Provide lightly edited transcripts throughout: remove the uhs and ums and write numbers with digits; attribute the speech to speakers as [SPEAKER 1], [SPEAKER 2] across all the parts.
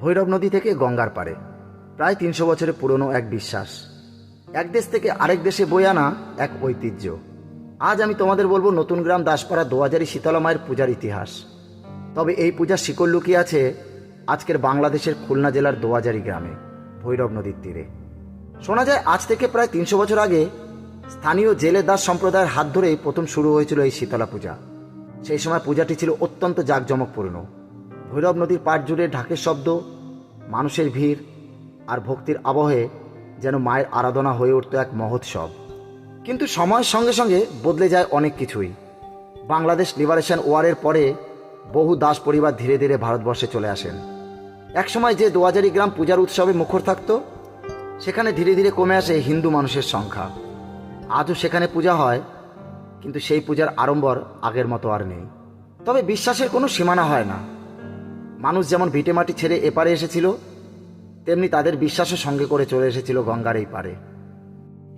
[SPEAKER 1] ভৈরব নদী থেকে গঙ্গার পাড়ে প্রায় ৩০০ বছরের পুরনো এক বিশ্বাস, এক দেশ থেকে আরেক দেশে বয়ে আনা এক ঐতিহ্য। আজ আমি তোমাদের বলবো নতুন গ্রাম দাসপাড়া দোয়াজারি শীতলা মায়ের পূজার ইতিহাস। তবে এই পূজার শিকড় লুকিয়ে আছে আজকের বাংলাদেশের খুলনা জেলার দোয়াজারি গ্রামে, ভৈরব নদীর তীরে। শোনা যায় আজ থেকে প্রায় ৩০০ বছর আগে স্থানীয় জেলে দাস সম্প্রদায়ের হাত ধরেই প্রথম শুরু হয়েছিল এই শীতলা পূজা। সেই সময় পূজাটি ছিল অত্যন্ত জাঁকজমকপূর্ণ। ভৈরব নদীর পাড় জুড়ে ঢাকের শব্দ, মানুষের ভিড় আর ভক্তির আবহে যেন মায়ের আরাধনা হয়ে উঠত এক মহোৎসব। কিন্তু সময়ের সঙ্গে সঙ্গে বদলে যায় অনেক কিছুই। বাংলাদেশ লিবারেশন ওয়ারের পরে বহু দাস পরিবার ধীরে ধীরে ভারতবর্ষে চলে আসেন। একসময় যে দোয়াজারি গ্রাম পূজার উৎসবে মুখর থাকত, সেখানে ধীরে ধীরে কমে আসে হিন্দু মানুষের সংখ্যা। আজও সেখানে পূজা হয়, কিন্তু সেই পূজার আড়ম্বর আগের মতো আর নেই। তবে বিশ্বাসের কোনো সীমানা হয় না। মানুষ যেমন ভিটেমাটি ছেড়ে এপারে এসেছিল, তেমনি তাদের বিশ্বাসও সঙ্গে করে চলে এসেছিল গঙ্গার এই পারে।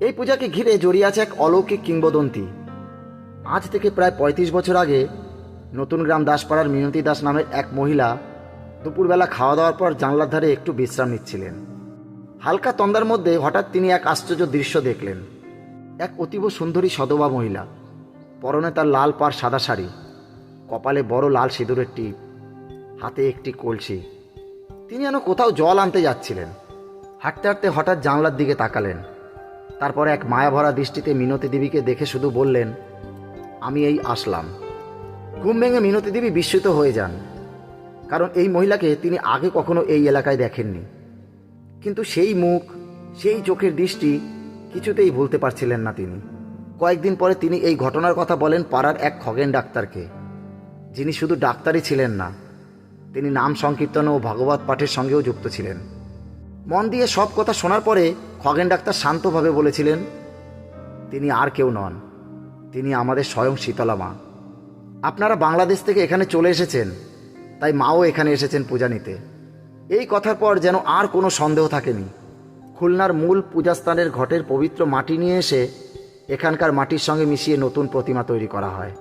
[SPEAKER 1] এই পূজাকে ঘিরে জড়িয়ে আছে এক অলৌকিক কিংবদন্তি। আজ থেকে প্রায় ৩৫ বছর আগে নতুন গ্রাম দাসপাড়ার মিনতি দাস নামের এক মহিলা দুপুরবেলা খাওয়া দাওয়ার পর জানলার ধারে একটু বিশ্রাম নিচ্ছিলেন। হালকা তন্দার মধ্যে হঠাৎ তিনি এক আশ্চর্য দৃশ্য দেখলেন। এক অতীব সুন্দরী সধবা মহিলা, পরনে তার লাল পাড় সাদা শাড়ি, কপালে বড় লাল সিঁদুরের টিপ, হাতে একটি কলসি। তিনি যেন কোথাও জল আনতে যাচ্ছিলেন। হাঁটতে হাঁটতে হঠাৎ জানলার দিকে তাকালেন। তারপর এক মায়াভরা দৃষ্টিতে মিনতি দেবীকে দেখে শুধু বললেন, আমি এই আসলাম। ঘুম ভেঙে মিনতি দেবী বিস্মিত হয়ে যান, কারণ এই মহিলাকে তিনি আগে কখনো এই এলাকায় দেখেননি। কিন্তু সেই মুখ, সেই চোখের দৃষ্টি কিছুতেই ভুলতে পারছিলেন না তিনি। কয়েকদিন পরে তিনি এই ঘটনার কথা বলেন পাড়ার এক খগেন ডাক্তারকে, যিনি শুধু ডাক্তারই ছিলেন না, তিনি নাম সংকীর্তন ও ভাগবত পাঠের সঙ্গেও যুক্ত ছিলেন। মন দিয়ে সব কথা শোনার পরে খগেন ডাক্তার শান্তভাবে বলেছিলেন, তিনি আর কেউ নন, তিনি আমাদের স্বয়ং শীতলা মা। আপনারা বাংলাদেশ থেকে এখানে চলে এসেছেন, তাই মাও এখানে এসেছেন পূজা নিতে। এই কথার পর যেন আর কোনো সন্দেহ থাকেনি। খুলনার মূল পূজাস্থানের ঘটের পবিত্র মাটি নিয়ে এসে এখানকার মাটির সঙ্গে মিশিয়ে নতুন প্রতিমা তৈরি করা হয়।